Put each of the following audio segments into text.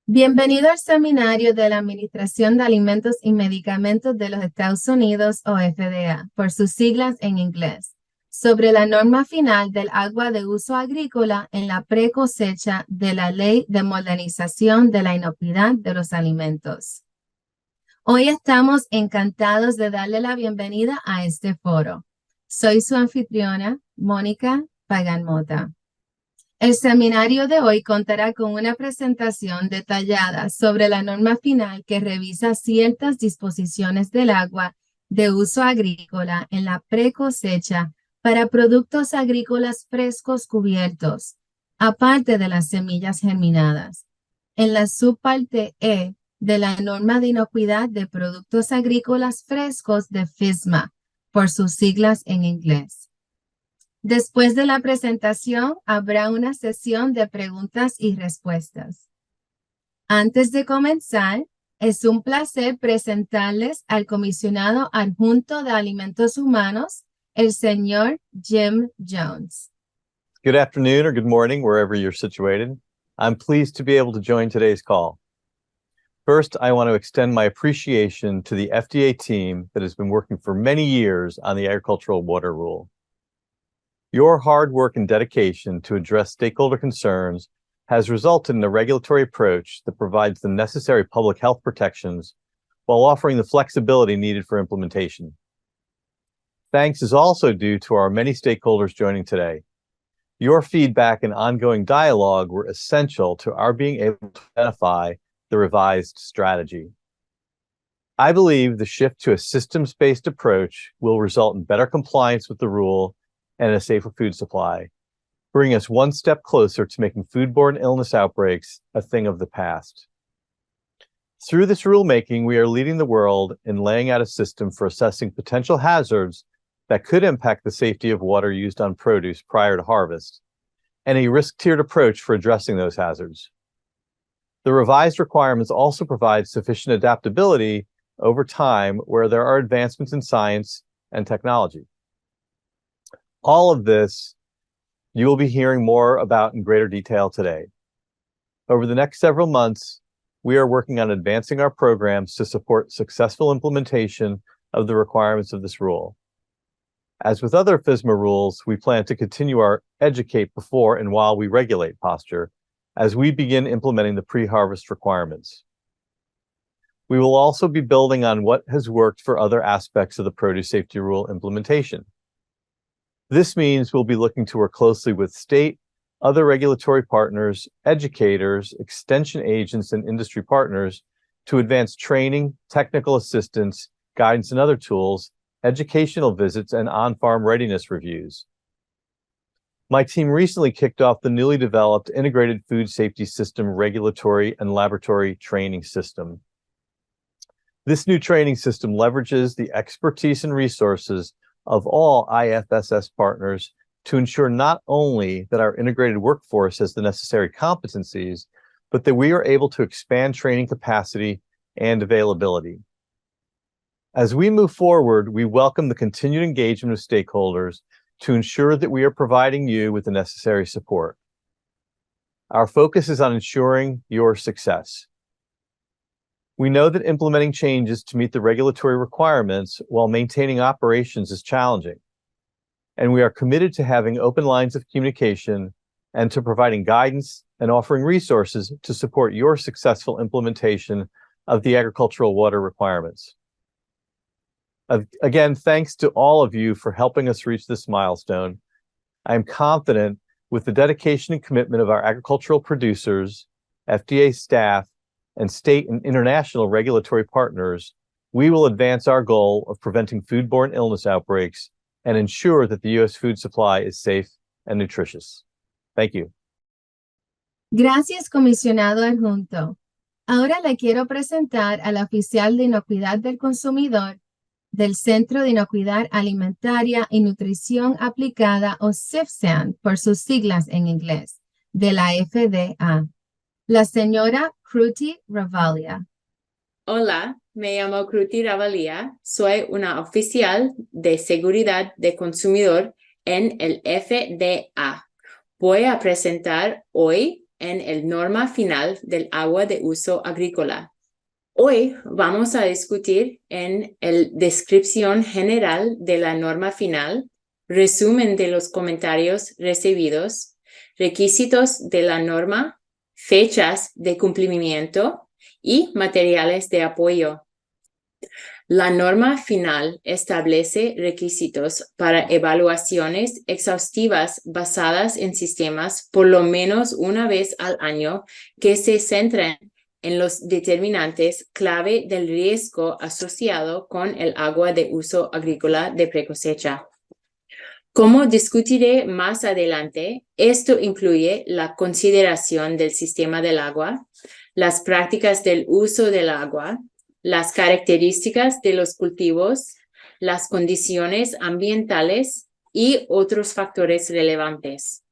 Bienvenido al seminario de la Administración de Alimentos y Medicamentos de los Estados Unidos o FDA, por sus siglas en inglés, sobre la norma final del agua de uso agrícola en la precosecha de la Ley de Modernización de la Inocuidad de los Alimentos. Hoy estamos encantados de darle la bienvenida a este foro. Soy su anfitriona, Mónica Pagan Mota. El seminario de hoy contará con una presentación detallada sobre la norma final que revisa ciertas disposiciones del agua de uso agrícola en la precosecha para productos agrícolas frescos cubiertos, aparte de las semillas germinadas. En la subparte E de la norma de inocuidad de productos agrícolas frescos de FSMA, por sus siglas en inglés. Después de la presentación, habrá una sesión de preguntas y respuestas. Antes de comenzar, es un placer presentarles al comisionado adjunto de Alimentos Humanos, el señor Jim Jones. Good afternoon or good morning, wherever you're situated. I'm pleased to be able to join today's call. First, I want to extend my appreciation to the FDA team that has been working for many years on the Agricultural Water Rule. Your hard work and dedication to address stakeholder concerns has resulted in a regulatory approach that provides the necessary public health protections while offering the flexibility needed for implementation. Thanks is also due to our many stakeholders joining today. Your feedback and ongoing dialogue were essential to our being able to identify the revised strategy. I believe the shift to a systems-based approach will result in better compliance with the rule and a safer food supply, bringing us one step closer to making foodborne illness outbreaks a thing of the past. Through this rulemaking, we are leading the world in laying out a system for assessing potential hazards that could impact the safety of water used on produce prior to harvest, and a risk-tiered approach for addressing those hazards. The revised requirements also provide sufficient adaptability over time where there are advancements in science and technology. All of this you will be hearing more about in greater detail today. Over the next several months, we are working on advancing our programs to support successful implementation of the requirements of this rule. As with other FSMA rules, we plan to continue our educate before and while we regulate posture as we begin implementing the pre-harvest requirements. We will also be building on what has worked for other aspects of the produce safety rule implementation. This means we'll be looking to work closely with state, other regulatory partners, educators, extension agents, and industry partners to advance training, technical assistance, guidance, and other tools, educational visits, and on-farm readiness reviews. My team recently kicked off the newly developed Integrated Food Safety System Regulatory and Laboratory Training System. This new training system leverages the expertise and resources of all IFSS partners to ensure not only that our integrated workforce has the necessary competencies, but that we are able to expand training capacity and availability. As we move forward, we welcome the continued engagement of stakeholders to ensure that we are providing you with the necessary support. Our focus is on ensuring your success. We know that implementing changes to meet the regulatory requirements while maintaining operations is challenging, and we are committed to having open lines of communication and to providing guidance and offering resources to support your successful implementation of the agricultural water requirements. Again, thanks to all of you for helping us reach this milestone. I am confident with the dedication and commitment of our agricultural producers, FDA staff, and state and international regulatory partners, we will advance our goal of preventing foodborne illness outbreaks and ensure that the U.S. food supply is safe and nutritious. Thank you. Gracias, comisionado adjunto. Ahora le quiero presentar al oficial de inocuidad del consumidor del Centro de Inocuidad Alimentaria y Nutrición Aplicada, o CIFSAN, por sus siglas en inglés, de la FDA. La señora Kruti Ravalia. Hola, me llamo Kruti Ravalia. Soy una oficial de seguridad de consumidor en el FDA. Voy a presentar hoy en el norma final del agua de uso agrícola. Hoy vamos a discutir en el descripción general de la norma final, resumen de los comentarios recibidos, requisitos de la norma, fechas de cumplimiento y materiales de apoyo. La norma final establece requisitos para evaluaciones exhaustivas basadas en sistemas por lo menos una vez al año que se centren en los determinantes clave del riesgo asociado con el agua de uso agrícola de precosecha. Como discutiré más adelante, esto incluye la consideración del sistema del agua, las prácticas del uso del agua, las características de los cultivos, las condiciones ambientales y otros factores relevantes.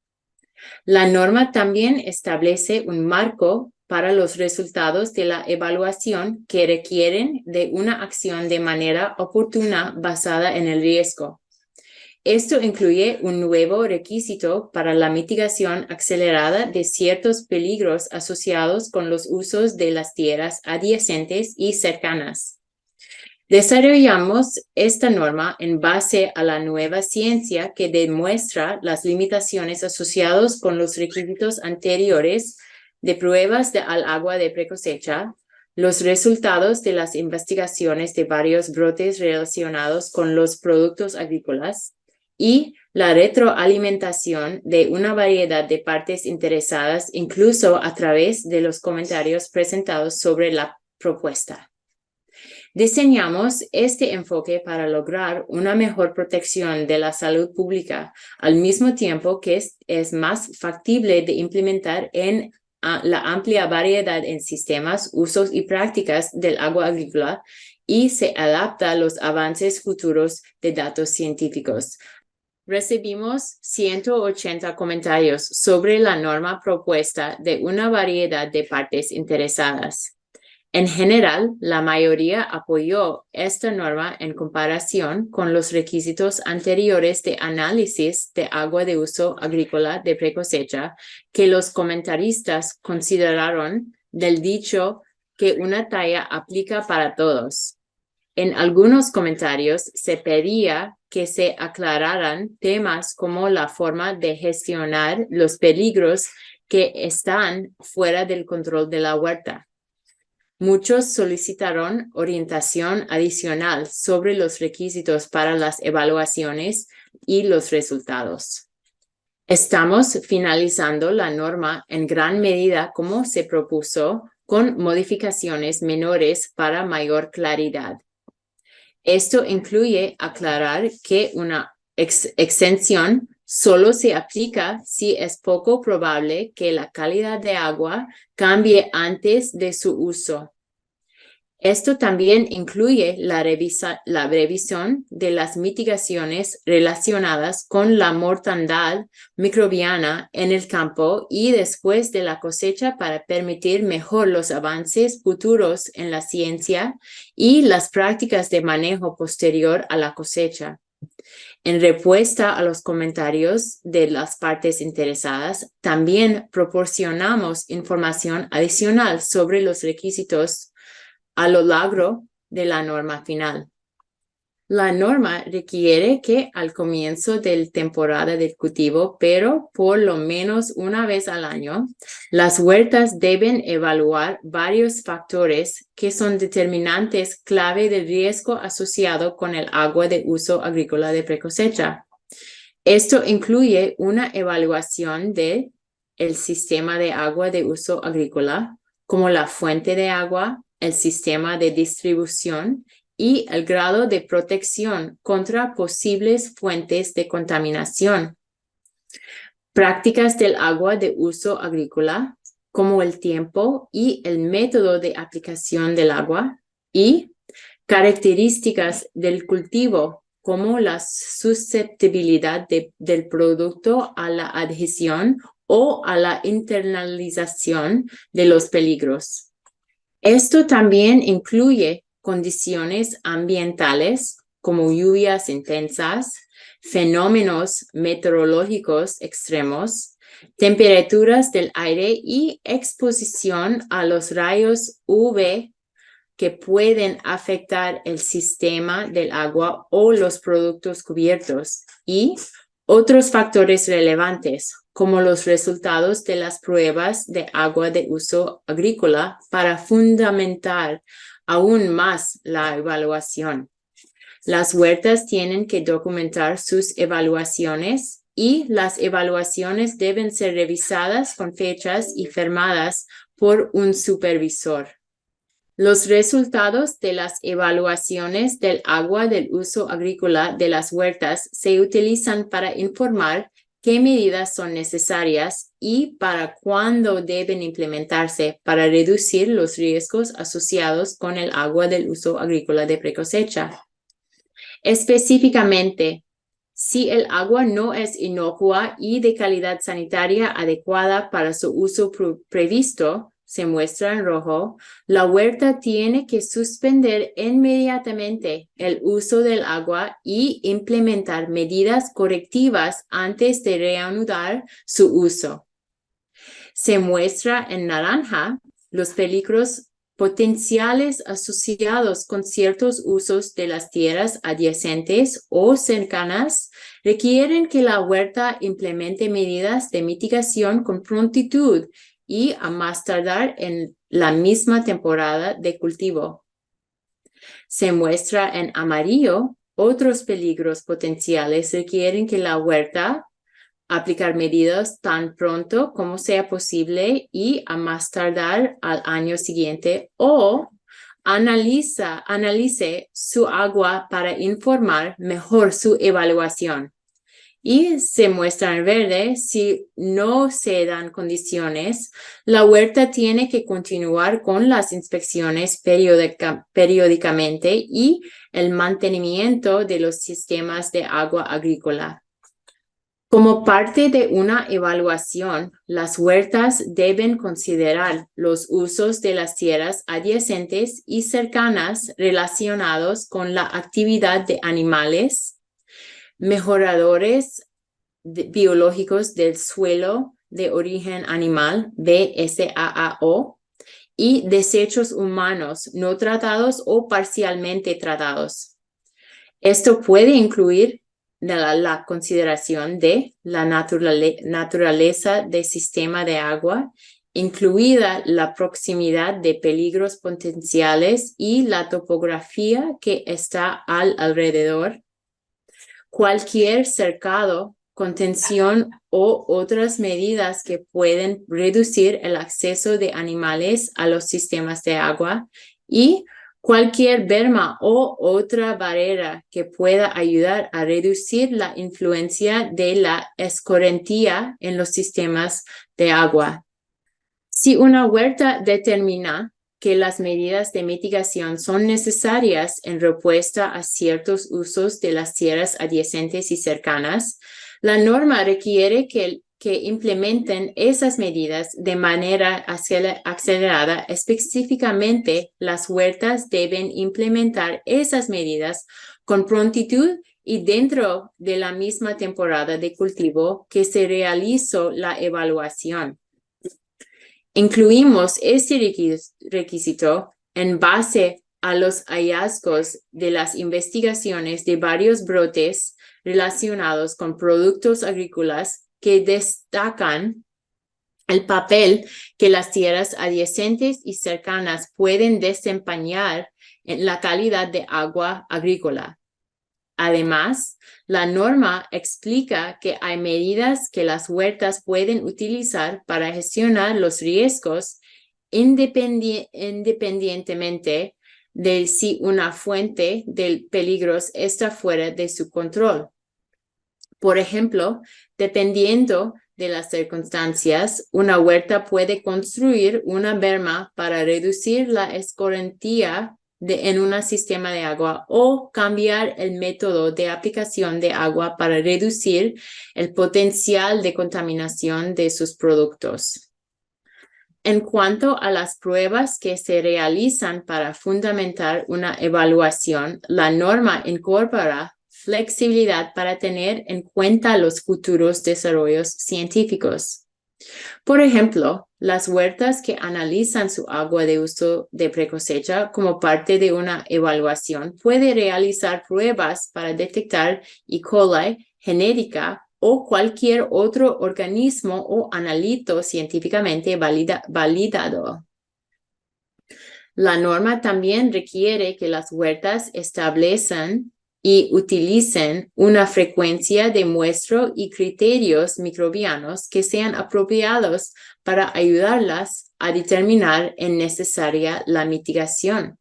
La norma también establece un marco para los resultados de la evaluación que requieren de una acción de manera oportuna basada en el riesgo. Esto incluye un nuevo requisito para la mitigación acelerada de ciertos peligros asociados con los usos de las tierras adyacentes y cercanas. Desarrollamos esta norma en base a la nueva ciencia que demuestra las limitaciones asociadas con los requisitos anteriores de pruebas al agua de precosecha, los resultados de las investigaciones de varios brotes relacionados con los productos agrícolas y la retroalimentación de una variedad de partes interesadas, incluso a través de los comentarios presentados sobre la propuesta. Diseñamos este enfoque para lograr una mejor protección de la salud pública, al mismo tiempo que es más factible de implementar en la amplia variedad en sistemas, usos y prácticas del agua agrícola y se adapta a los avances futuros de datos científicos. Recibimos 180 comentarios sobre la norma propuesta de una variedad de partes interesadas. En general, la mayoría apoyó esta norma en comparación con los requisitos anteriores de análisis de agua de uso agrícola de precosecha que los comentaristas consideraron del dicho que una talla aplica para todos. En algunos comentarios se pedía que se aclararan temas como la forma de gestionar los peligros que están fuera del control de la huerta. Muchos solicitaron orientación adicional sobre los requisitos para las evaluaciones y los resultados. Estamos finalizando la norma en gran medida como se propuso, con modificaciones menores para mayor claridad. Esto incluye aclarar que una exención solo se aplica si es poco probable que la calidad de agua cambie antes de su uso. Esto también incluye la revisión de las mitigaciones relacionadas con la mortandad microbiana en el campo y después de la cosecha para permitir mejor los avances futuros en la ciencia y las prácticas de manejo posterior a la cosecha. En respuesta a los comentarios de las partes interesadas, también proporcionamos información adicional sobre los requisitos a lo largo de la norma final. La norma requiere que al comienzo de la temporada del cultivo, pero por lo menos una vez al año, las huertas deben evaluar varios factores que son determinantes clave del riesgo asociado con el agua de uso agrícola de precosecha. Esto incluye una evaluación del sistema de agua de uso agrícola, como la fuente de agua, el sistema de distribución y el grado de protección contra posibles fuentes de contaminación. Prácticas del agua de uso agrícola, como el tiempo y el método de aplicación del agua, y características del cultivo, como la susceptibilidad del producto a la adhesión o a la internalización de los peligros. Esto también incluye condiciones ambientales como lluvias intensas, fenómenos meteorológicos extremos, temperaturas del aire y exposición a los rayos UV que pueden afectar el sistema del agua o los productos cubiertos, y otros factores relevantes, como los resultados de las pruebas de agua de uso agrícola, para fundamentar aún más la evaluación. Las huertas tienen que documentar sus evaluaciones y las evaluaciones deben ser revisadas con fechas y firmadas por un supervisor. Los resultados de las evaluaciones del agua del uso agrícola de las huertas se utilizan para informar qué medidas son necesarias y para cuándo deben implementarse para reducir los riesgos asociados con el agua del uso agrícola de precosecha. Específicamente, si el agua no es inocua y de calidad sanitaria adecuada para su uso previsto, se muestra en rojo, la huerta tiene que suspender inmediatamente el uso del agua y implementar medidas correctivas antes de reanudar su uso. Se muestra en naranja los peligros potenciales asociados con ciertos usos de las tierras adyacentes o cercanas requieren que la huerta implemente medidas de mitigación con prontitud y a más tardar en la misma temporada de cultivo. Se muestra en amarillo otros peligros potenciales requieren que la huerta aplicar medidas tan pronto como sea posible y a más tardar al año siguiente, o analice su agua para informar mejor su evaluación. Y se muestra en verde, si no se dan condiciones, la huerta tiene que continuar con las inspecciones periódicamente y el mantenimiento de los sistemas de agua agrícola. Como parte de una evaluación, las huertas deben considerar los usos de las tierras adyacentes y cercanas relacionados con la actividad de animales, mejoradores biológicos del suelo de origen animal, BSAAO, y desechos humanos no tratados o parcialmente tratados. Esto puede incluir la consideración de la naturaleza del sistema de agua, incluida la proximidad de peligros potenciales y la topografía que está alrededor, cualquier cercado, contención o otras medidas que pueden reducir el acceso de animales a los sistemas de agua, y cualquier berma o otra barrera que pueda ayudar a reducir la influencia de la escorrentía en los sistemas de agua. Si una huerta determina que las medidas de mitigación son necesarias en respuesta a ciertos usos de las tierras adyacentes y cercanas, la norma requiere que implementen esas medidas de manera acelerada. Específicamente, las huertas deben implementar esas medidas con prontitud y dentro de la misma temporada de cultivo que se realizó la evaluación. Incluimos este requisito en base a los hallazgos de las investigaciones de varios brotes relacionados con productos agrícolas que destacan el papel que las tierras adyacentes y cercanas pueden desempeñar en la calidad de agua agrícola. Además, la norma explica que hay medidas que las huertas pueden utilizar para gestionar los riesgos independientemente de si una fuente de peligros está fuera de su control. Por ejemplo, dependiendo de las circunstancias, una huerta puede construir una berma para reducir la escorrentía en un sistema de agua, o cambiar el método de aplicación de agua para reducir el potencial de contaminación de sus productos. En cuanto a las pruebas que se realizan para fundamentar una evaluación, la norma incorpora flexibilidad para tener en cuenta los futuros desarrollos científicos. Por ejemplo, las huertas que analizan su agua de uso de precosecha como parte de una evaluación pueden realizar pruebas para detectar E. coli genérica o cualquier otro organismo o analito científicamente validado. La norma también requiere que las huertas establezcan y utilicen una frecuencia de muestreo y criterios microbianos que sean apropiados para ayudarlas a determinar en necesaria la mitigación.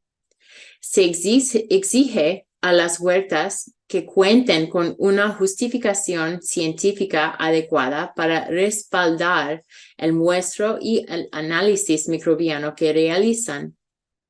Se exige a las huertas que cuenten con una justificación científica adecuada para respaldar el muestreo y el análisis microbiano que realizan.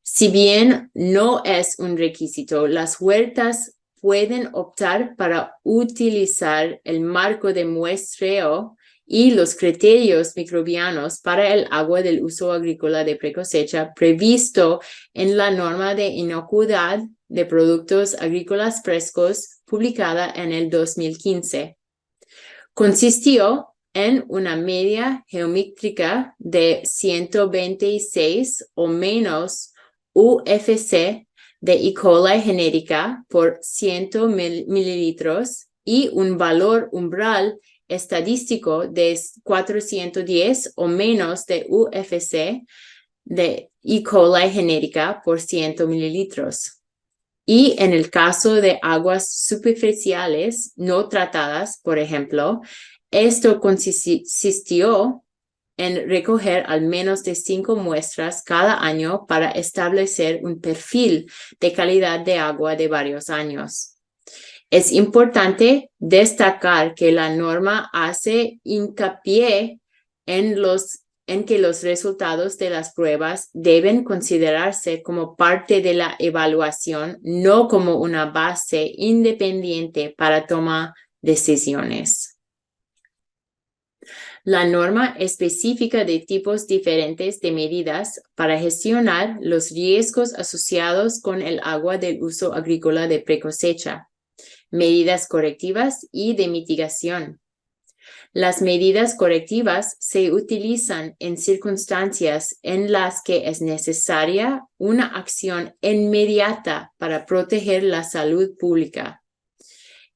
Si bien no es un requisito, las huertas pueden optar para utilizar el marco de muestreo y los criterios microbianos para el agua del uso agrícola de precosecha previsto en la norma de inocuidad de productos agrícolas frescos publicada en el 2015. Consistió en una media geométrica de 126 o menos UFC de E. coli genérica por 100 mililitros y un valor umbral estadístico de 410 o menos de UFC de E. coli genérica por 100 mililitros. Y en el caso de aguas superficiales no tratadas, por ejemplo, esto consistió en recoger al menos de 5 muestras cada año para establecer un perfil de calidad de agua de varios años. Es importante destacar que la norma hace hincapié en que los resultados de las pruebas deben considerarse como parte de la evaluación, no como una base independiente para tomar decisiones. La norma específica de tipos diferentes de medidas para gestionar los riesgos asociados con el agua del uso agrícola de precosecha, medidas correctivas y de mitigación. Las medidas correctivas se utilizan en circunstancias en las que es necesaria una acción inmediata para proteger la salud pública.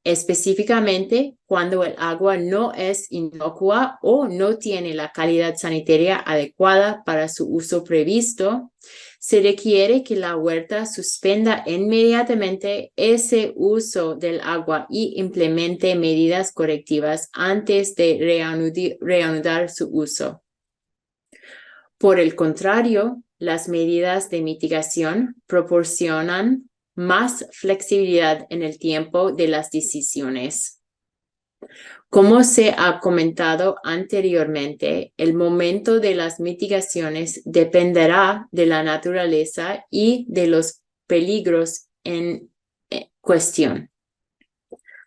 Específicamente, cuando el agua no es inocua o no tiene la calidad sanitaria adecuada para su uso previsto, se requiere que la huerta suspenda inmediatamente ese uso del agua y implemente medidas correctivas antes de reanudar su uso. Por el contrario, las medidas de mitigación proporcionan más flexibilidad en el tiempo de las decisiones. Como se ha comentado anteriormente, el momento de las mitigaciones dependerá de la naturaleza y de los peligros en cuestión.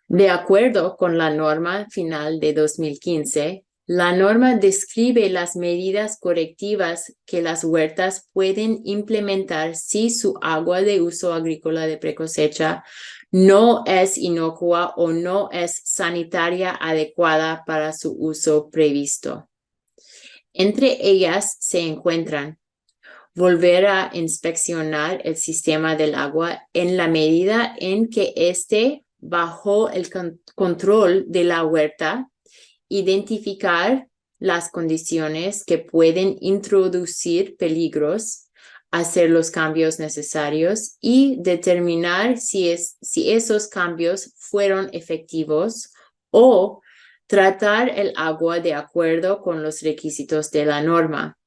De acuerdo con la norma final de 2015, la norma describe las medidas correctivas que las huertas pueden implementar si su agua de uso agrícola de precosecha no es inocua o no es sanitaria adecuada para su uso previsto. Entre ellas se encuentran volver a inspeccionar el sistema del agua en la medida en que esté bajo el control de la huerta, identificar las condiciones que pueden introducir peligros, hacer los cambios necesarios y determinar si esos cambios fueron efectivos o tratar el agua de acuerdo con los requisitos de la norma.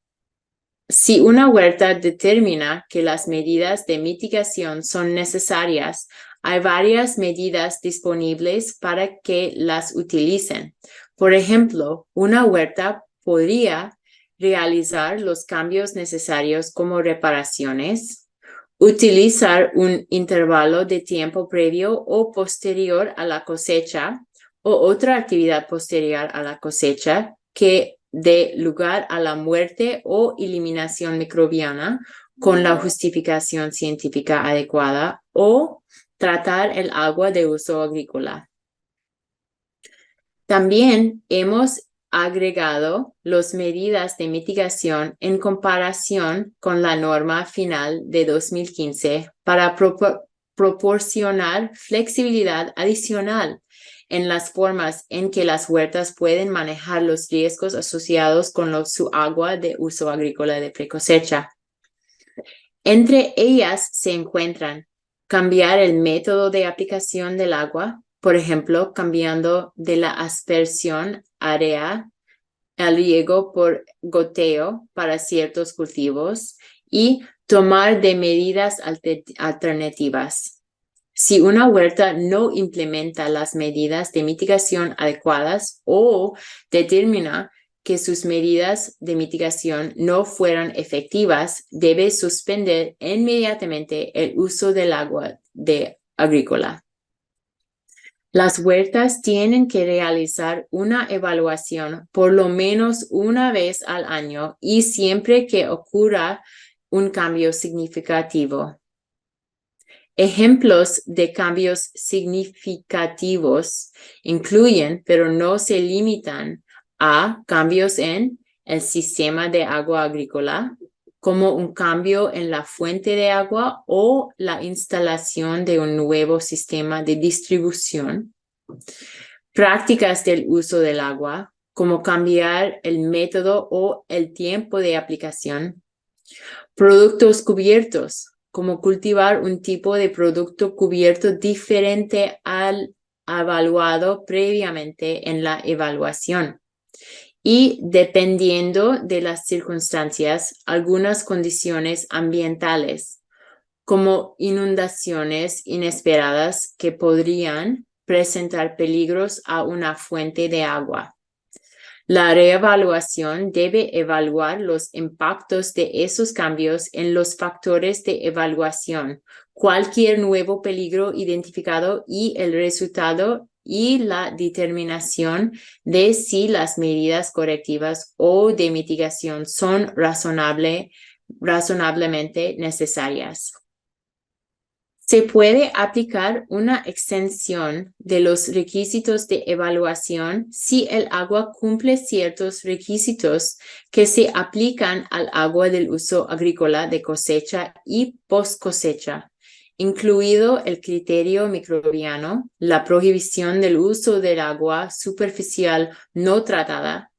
Si una huerta determina que las medidas de mitigación son necesarias, hay varias medidas disponibles para que las utilicen. Por ejemplo, una huerta podría realizar los cambios necesarios como reparaciones, utilizar un intervalo de tiempo previo o posterior a la cosecha o otra actividad posterior a la cosecha que dé lugar a la muerte o eliminación microbiana con la justificación científica adecuada o tratar el agua de uso agrícola. También hemos agregado las medidas de mitigación en comparación con la norma final de 2015 para proporcionar flexibilidad adicional en las formas en que las huertas pueden manejar los riesgos asociados con su agua de uso agrícola de precosecha. Entre ellas se encuentran cambiar el método de aplicación del agua, por ejemplo, cambiando de la aspersión área al riego por goteo para ciertos cultivos y tomar de medidas alternativas. Si una huerta no implementa las medidas de mitigación adecuadas o determina que sus medidas de mitigación no fueran efectivas, debe suspender inmediatamente el uso del agua agrícola. Las huertas tienen que realizar una evaluación por lo menos una vez al año y siempre que ocurra un cambio significativo. Ejemplos de cambios significativos incluyen, pero no se limitan a cambios en el sistema de agua agrícola, como un cambio en la fuente de agua o la instalación de un nuevo sistema de distribución. Prácticas del uso del agua, como cambiar el método o el tiempo de aplicación. Productos cubiertos, como cultivar un tipo de producto cubierto diferente al evaluado previamente en la evaluación. Y dependiendo de las circunstancias, algunas condiciones ambientales, como inundaciones inesperadas que podrían presentar peligros a una fuente de agua. La reevaluación debe evaluar los impactos de esos cambios en los factores de evaluación, cualquier nuevo peligro identificado y el resultado y la determinación de si las medidas correctivas o de mitigación son razonablemente necesarias. Se puede aplicar una exención de los requisitos de evaluación si el agua cumple ciertos requisitos que se aplican al agua del uso agrícola de cosecha y post cosecha, incluido el criterio microbiano, la prohibición del uso del agua superficial no tratada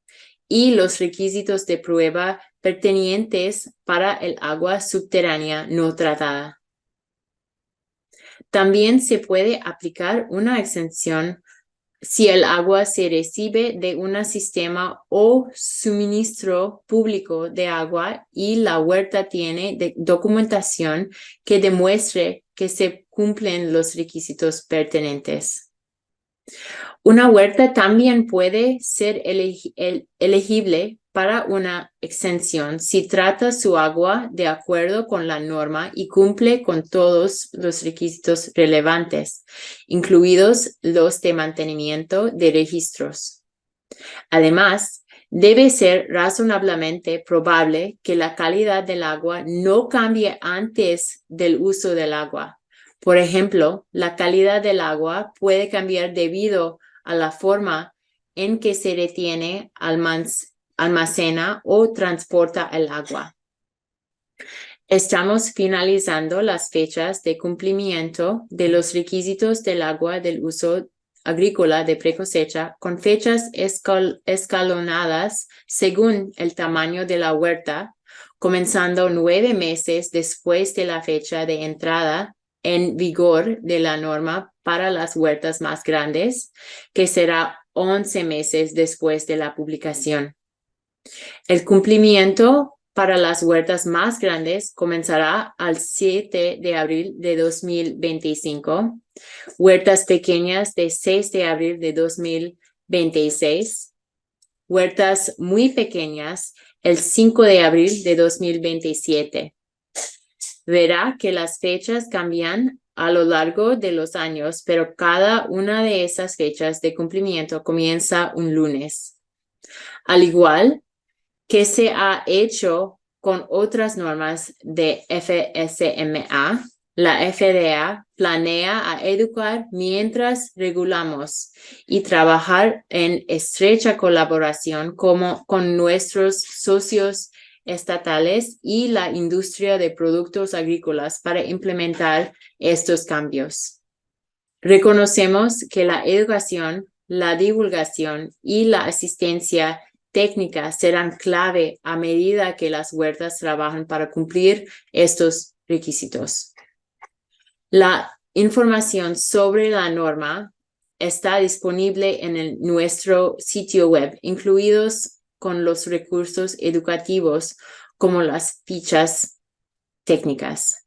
y los requisitos de prueba pertinentes para el agua subterránea no tratada. También se puede aplicar una exención si el agua se recibe de un sistema o suministro público de agua y la huerta tiene documentación que demuestre que se cumplen los requisitos pertinentes. Una huerta también puede ser elegible para una exención si trata su agua de acuerdo con la norma y cumple con todos los requisitos relevantes, incluidos los de mantenimiento de registros. Además, debe ser razonablemente probable que la calidad del agua no cambie antes del uso del agua. Por ejemplo, la calidad del agua puede cambiar debido a la forma en que se retiene, almacena o transporta el agua. Estamos finalizando las fechas de cumplimiento de los requisitos del agua del uso agrícola de precosecha con fechas escalonadas según el tamaño de la huerta, comenzando 9 meses después de la fecha de entrada en vigor de la norma para las huertas más grandes, que será 11 meses después de la publicación. El cumplimiento para las huertas más grandes comenzará al 7 de abril de 2025, huertas pequeñas de 6 de abril de 2026, huertas muy pequeñas el 5 de abril de 2027. Verá que las fechas cambian a lo largo de los años, pero cada una de esas fechas de cumplimiento comienza un lunes. Al igual que se ha hecho con otras normas de FSMA, La FDA planea a educar mientras regulamos y trabajar en estrecha colaboración con nuestros socios estatales y la industria de productos agrícolas para implementar estos cambios. Reconocemos que la educación, la divulgación y la asistencia técnica serán clave a medida que las huertas trabajan para cumplir estos requisitos. La información sobre la norma está disponible en nuestro sitio web, incluidos con los recursos educativos como las fichas técnicas.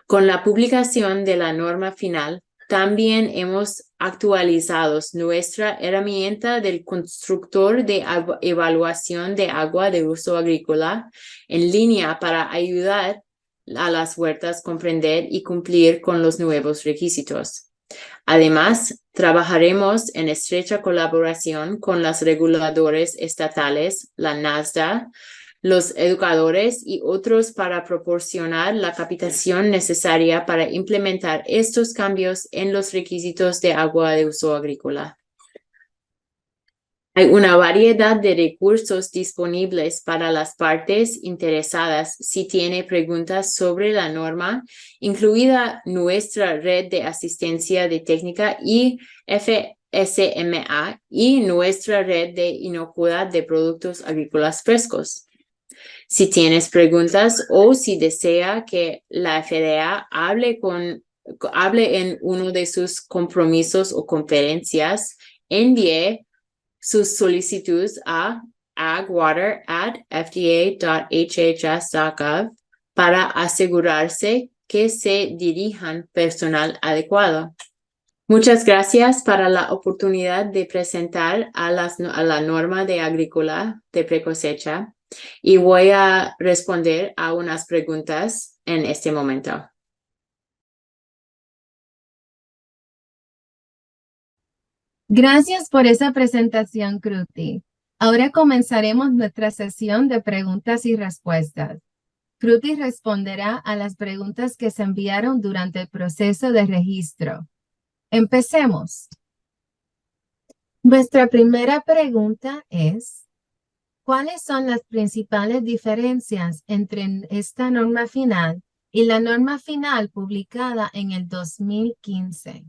Con la publicación de la norma final, también hemos actualizado nuestra herramienta del constructor de evaluación de agua de uso agrícola en línea para ayudar a las huertas a comprender y cumplir con los nuevos requisitos. Además, trabajaremos en estrecha colaboración con los reguladores estatales, la NASDA, los educadores y otros para proporcionar la capacitación necesaria para implementar estos cambios en los requisitos de agua de uso agrícola. Hay una variedad de recursos disponibles para las partes interesadas si tiene preguntas sobre la norma, incluida nuestra red de asistencia de técnica y FSMA y nuestra red de inocuidad de productos agrícolas frescos. Si tienes preguntas o si desea que la FDA hable en uno de sus compromisos o conferencias, envíe sus solicitudes a agwater@fda.hhs.gov para asegurarse que se dirijan personal adecuado. Muchas gracias para la oportunidad de presentar a la norma de agrícola de precosecha y voy a responder a unas preguntas en este momento. Gracias por esa presentación, Kruti. Ahora comenzaremos nuestra sesión de preguntas y respuestas. Kruti responderá a las preguntas que se enviaron durante el proceso de registro. Empecemos. Nuestra primera pregunta es, ¿cuáles son las principales diferencias entre esta norma final y la norma final publicada en el 2015?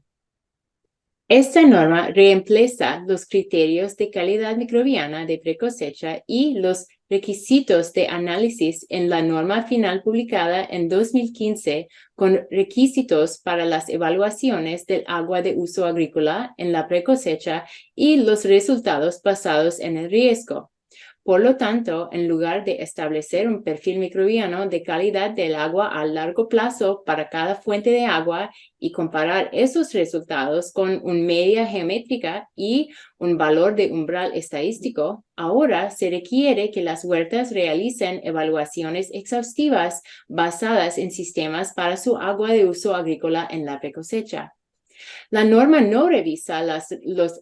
Esta norma reemplaza los criterios de calidad microbiana de precosecha y los requisitos de análisis en la norma final publicada en 2015 con requisitos para las evaluaciones del agua de uso agrícola en la precosecha y los resultados basados en el riesgo. Por lo tanto, en lugar de establecer un perfil microbiano de calidad del agua a largo plazo para cada fuente de agua y comparar esos resultados con una media geométrica y un valor de umbral estadístico, ahora se requiere que las huertas realicen evaluaciones exhaustivas basadas en sistemas para su agua de uso agrícola en la precosecha. La norma no revisa los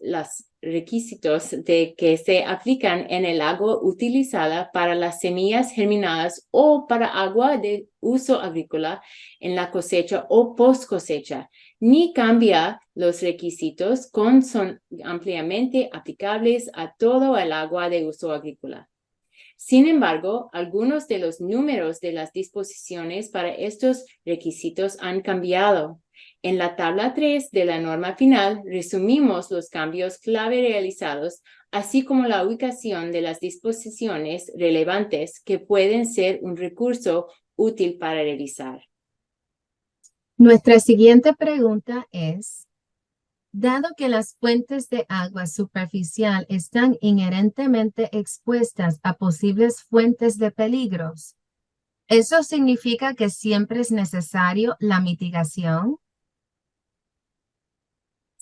requisitos que se aplican en el agua utilizada para las semillas germinadas o para agua de uso agrícola en la cosecha o post cosecha, ni cambia los requisitos son ampliamente aplicables a todo el agua de uso agrícola. Sin embargo, algunos de los números de las disposiciones para estos requisitos han cambiado. En la tabla 3 de la norma final resumimos los cambios clave realizados, así como la ubicación de las disposiciones relevantes que pueden ser un recurso útil para revisar. Nuestra siguiente pregunta es, dado que las fuentes de agua superficial están inherentemente expuestas a posibles fuentes de peligros, ¿eso significa que siempre es necesario la mitigación?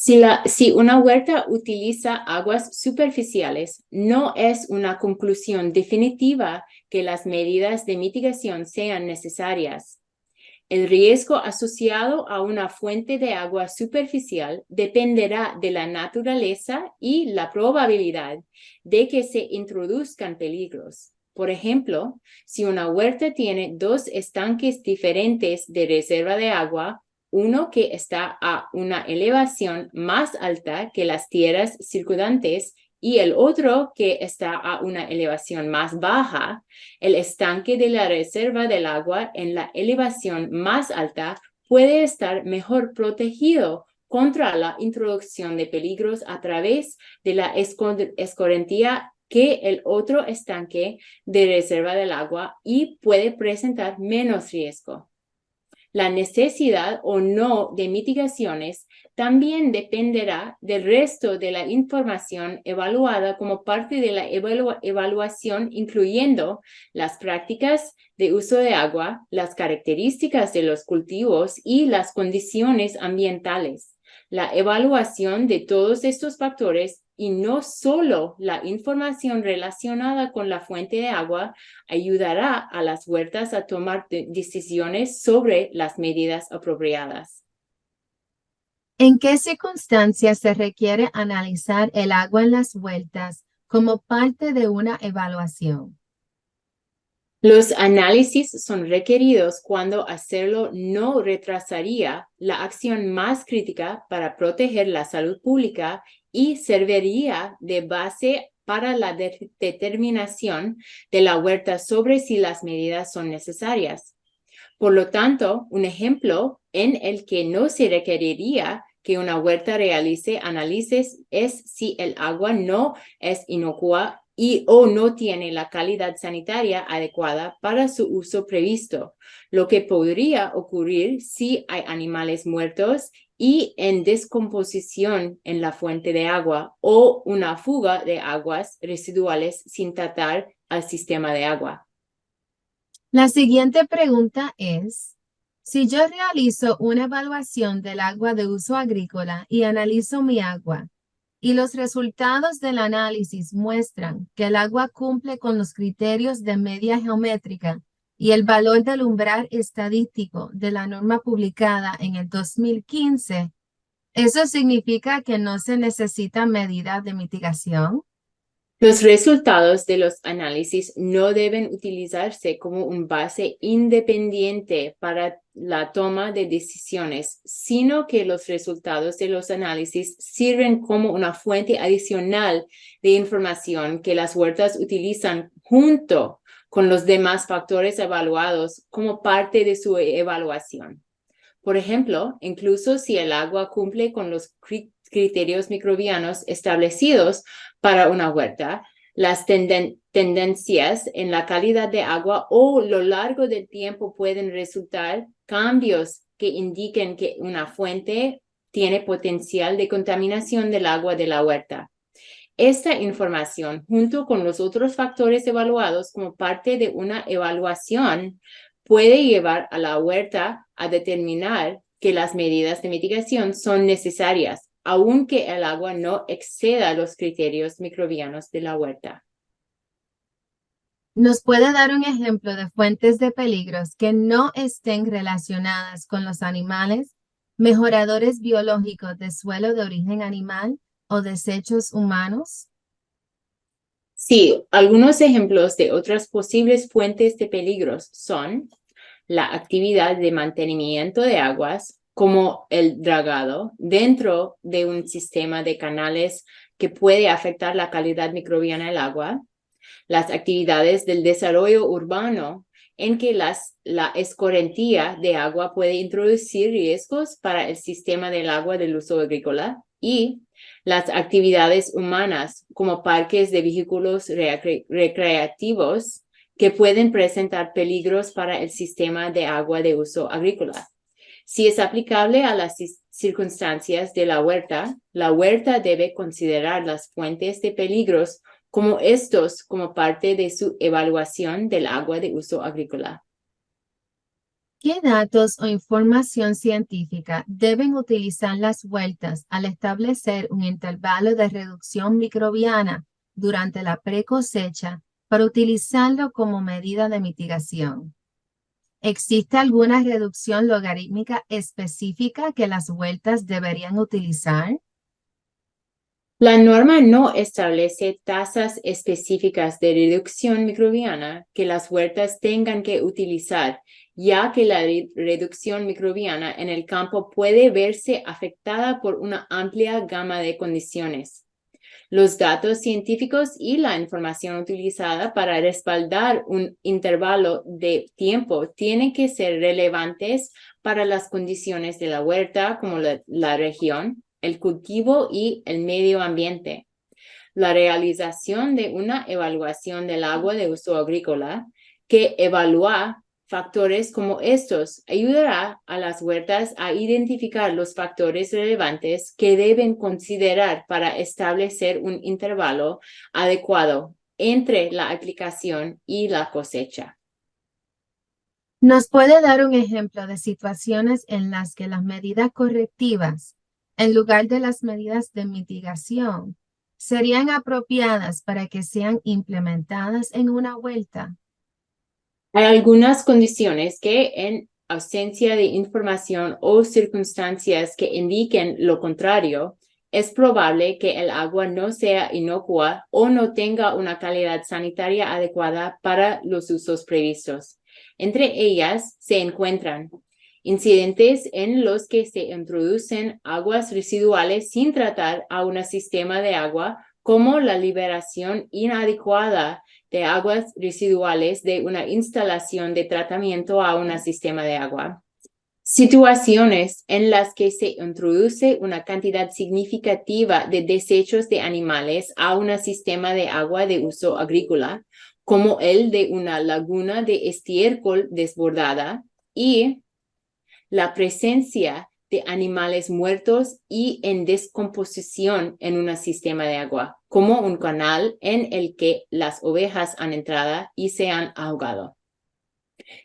Si una huerta utiliza aguas superficiales, no es una conclusión definitiva que las medidas de mitigación sean necesarias. El riesgo asociado a una fuente de agua superficial dependerá de la naturaleza y la probabilidad de que se introduzcan peligros. Por ejemplo, si una huerta tiene dos estanques diferentes de reserva de agua, uno que está a una elevación más alta que las tierras circundantes y el otro que está a una elevación más baja, el estanque de la reserva del agua en la elevación más alta puede estar mejor protegido contra la introducción de peligros a través de la escorrentía que el otro estanque de reserva del agua y puede presentar menos riesgo. La necesidad o no de mitigaciones también dependerá del resto de la información evaluada como parte de la evaluación, incluyendo las prácticas de uso de agua, las características de los cultivos y las condiciones ambientales. La evaluación de todos estos factores y no solo la información relacionada con la fuente de agua ayudará a las huertas a tomar decisiones sobre las medidas apropiadas. ¿En qué circunstancias se requiere analizar el agua en las huertas como parte de una evaluación? Los análisis son requeridos cuando hacerlo no retrasaría la acción más crítica para proteger la salud pública y serviría de base para la determinación de la huerta sobre si las medidas son necesarias. Por lo tanto, un ejemplo en el que no se requeriría que una huerta realice análisis es si el agua no es inocua o no tiene la calidad sanitaria adecuada para su uso previsto, lo que podría ocurrir si hay animales muertos y en descomposición en la fuente de agua o una fuga de aguas residuales sin tratar al sistema de agua. La siguiente pregunta es, si yo realizo una evaluación del agua de uso agrícola y analizo mi agua, y los resultados del análisis muestran que el agua cumple con los criterios de media geométrica y el valor del umbral estadístico de la norma publicada en el 2015, ¿eso significa que no se necesitan medidas de mitigación? Los resultados de los análisis no deben utilizarse como un base independiente para la toma de decisiones, sino que los resultados de los análisis sirven como una fuente adicional de información que las huertas utilizan junto con los demás factores evaluados como parte de su evaluación. Por ejemplo, incluso si el agua cumple con los criterios microbianos establecidos para una huerta, las tendencias en la calidad de agua o lo largo del tiempo pueden resultar cambios que indiquen que una fuente tiene potencial de contaminación del agua de la huerta. Esta información, junto con los otros factores evaluados como parte de una evaluación, puede llevar a la huerta a determinar que las medidas de mitigación son necesarias, aunque el agua no exceda los criterios microbianos de la huerta. ¿Nos puede dar un ejemplo de fuentes de peligros que no estén relacionadas con los animales, mejoradores biológicos de suelo de origen animal o desechos humanos? Sí, algunos ejemplos de otras posibles fuentes de peligros son la actividad de mantenimiento de aguas, como el dragado, dentro de un sistema de canales que puede afectar la calidad microbiana del agua, las actividades del desarrollo urbano, en que la escorrentía de agua puede introducir riesgos para el sistema del agua del uso agrícola, y las actividades humanas, como parques de vehículos recreativos, que pueden presentar peligros para el sistema de agua de uso agrícola. Si es aplicable a las circunstancias de la huerta debe considerar las fuentes de peligros como estos como parte de su evaluación del agua de uso agrícola. ¿Qué datos o información científica deben utilizar las huertas al establecer un intervalo de reducción microbiana durante la pre-cosecha para utilizarlo como medida de mitigación? ¿Existe alguna reducción logarítmica específica que las huertas deberían utilizar? La norma no establece tasas específicas de reducción microbiana que las huertas tengan que utilizar, ya que la reducción microbiana en el campo puede verse afectada por una amplia gama de condiciones. Los datos científicos y la información utilizada para respaldar un intervalo de tiempo tienen que ser relevantes para las condiciones de la huerta, como la región, el cultivo y el medio ambiente. La realización de una evaluación del agua de uso agrícola que evalúa factores como estos ayudará a las huertas a identificar los factores relevantes que deben considerar para establecer un intervalo adecuado entre la aplicación y la cosecha. ¿Nos puede dar un ejemplo de situaciones en las que las medidas correctivas, en lugar de las medidas de mitigación, serían apropiadas para que sean implementadas en una huerta? Hay algunas condiciones que, en ausencia de información o circunstancias que indiquen lo contrario, es probable que el agua no sea inocua o no tenga una calidad sanitaria adecuada para los usos previstos. Entre ellas se encuentran incidentes en los que se introducen aguas residuales sin tratar a un sistema de agua, como la liberación inadecuada de aguas residuales de una instalación de tratamiento a un sistema de agua. Situaciones en las que se introduce una cantidad significativa de desechos de animales a un sistema de agua de uso agrícola, como el de una laguna de estiércol desbordada, y la presencia de animales muertos y en descomposición en un sistema de agua, como un canal en el que las ovejas han entrado y se han ahogado.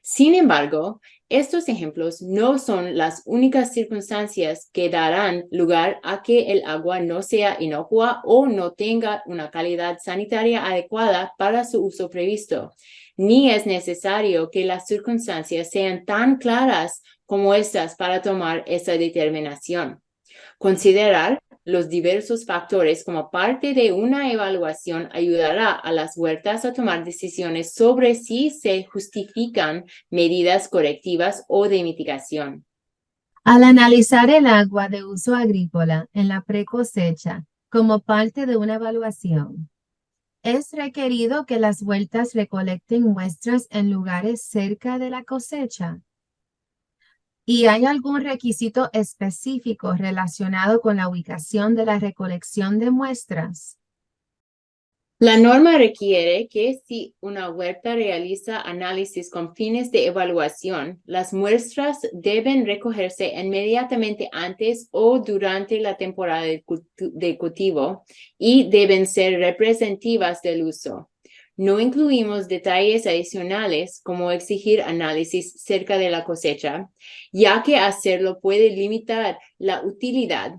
Sin embargo, estos ejemplos no son las únicas circunstancias que darán lugar a que el agua no sea inocua o no tenga una calidad sanitaria adecuada para su uso previsto, ni es necesario que las circunstancias sean tan claras como estas para tomar esa determinación. Considerar los diversos factores como parte de una evaluación ayudará a las huertas a tomar decisiones sobre si se justifican medidas correctivas o de mitigación. Al analizar el agua de uso agrícola en la precosecha como parte de una evaluación, es requerido que las huertas recolecten muestras en lugares cerca de la cosecha. ¿Y hay algún requisito específico relacionado con la ubicación de la recolección de muestras? La norma requiere que si una huerta realiza análisis con fines de evaluación, las muestras deben recogerse inmediatamente antes o durante la temporada de cultivo y deben ser representativas del uso. No incluimos detalles adicionales como exigir análisis cerca de la cosecha, ya que hacerlo puede limitar la utilidad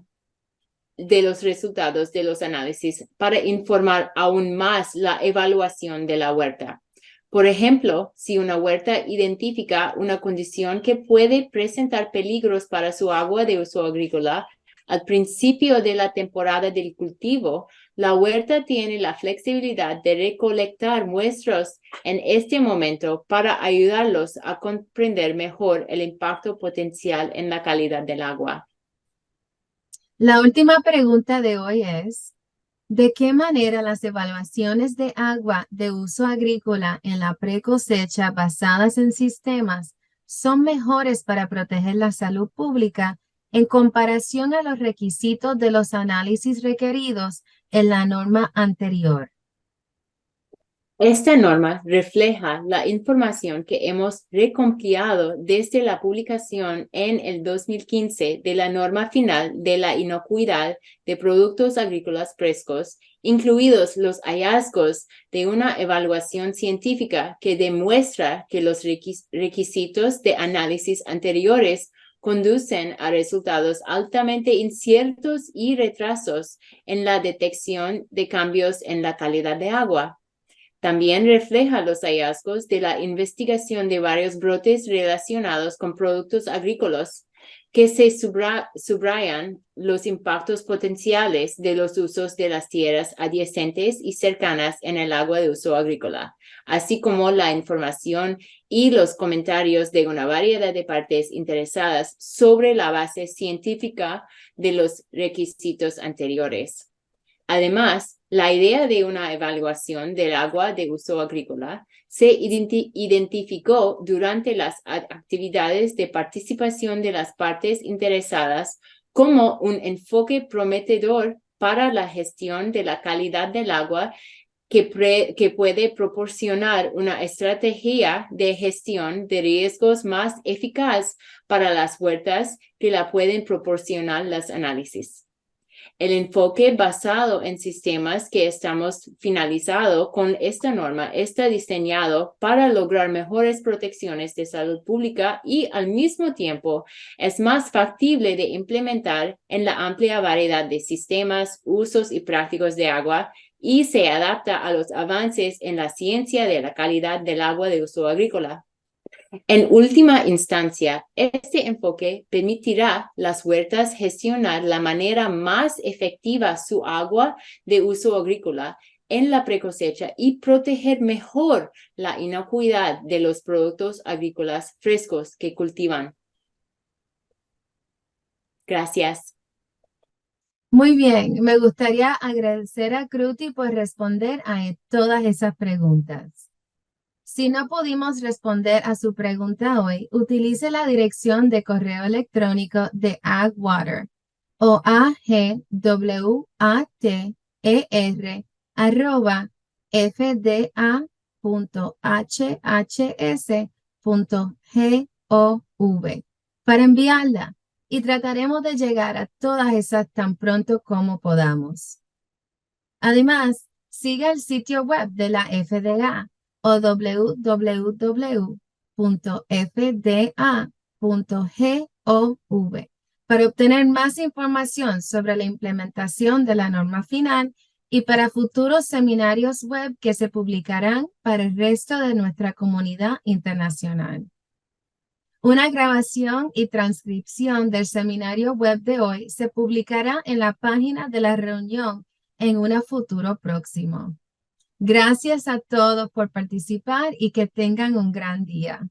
de los resultados de los análisis para informar aún más la evaluación de la huerta. Por ejemplo, si una huerta identifica una condición que puede presentar peligros para su agua de uso agrícola al principio de la temporada del cultivo, la huerta tiene la flexibilidad de recolectar muestras en este momento para ayudarlos a comprender mejor el impacto potencial en la calidad del agua. La última pregunta de hoy es, ¿de qué manera las evaluaciones de agua de uso agrícola en la precosecha basadas en sistemas son mejores para proteger la salud pública en comparación a los requisitos de los análisis requeridos en la norma anterior? Esta norma refleja la información que hemos recompilado desde la publicación en el 2015 de la norma final de la inocuidad de productos agrícolas frescos, incluidos los hallazgos de una evaluación científica que demuestra que los requisitos de análisis anteriores conducen a resultados altamente inciertos y retrasos en la detección de cambios en la calidad de agua. También refleja los hallazgos de la investigación de varios brotes relacionados con productos agrícolas, que se subrayan los impactos potenciales de los usos de las tierras adyacentes y cercanas en el agua de uso agrícola, así como la información y los comentarios de una variedad de partes interesadas sobre la base científica de los requisitos anteriores. Además, la idea de una evaluación del agua de uso agrícola se identificó durante las actividades de participación de las partes interesadas como un enfoque prometedor para la gestión de la calidad del agua que puede proporcionar una estrategia de gestión de riesgos más eficaz para las huertas que la pueden proporcionar los análisis. El enfoque basado en sistemas que estamos finalizando con esta norma está diseñado para lograr mejores protecciones de salud pública y al mismo tiempo es más factible de implementar en la amplia variedad de sistemas, usos y prácticas de agua y se adapta a los avances en la ciencia de la calidad del agua de uso agrícola. En última instancia, este enfoque permitirá a las huertas gestionar la manera más efectiva su agua de uso agrícola en la precosecha y proteger mejor la inocuidad de los productos agrícolas frescos que cultivan. Gracias. Muy bien, me gustaría agradecer a Kruti por responder a todas esas preguntas. Si no pudimos responder a su pregunta hoy, utilice la dirección de correo electrónico de AgWater o agwater@fda.hhs.gov para enviarla y trataremos de llegar a todas esas tan pronto como podamos. Además, siga el sitio web de la FDA o www.fda.gov para obtener más información sobre la implementación de la norma final y para futuros seminarios web que se publicarán para el resto de nuestra comunidad internacional. Una grabación y transcripción del seminario web de hoy se publicará en la página de la reunión en un futuro próximo. Gracias a todos por participar y que tengan un gran día.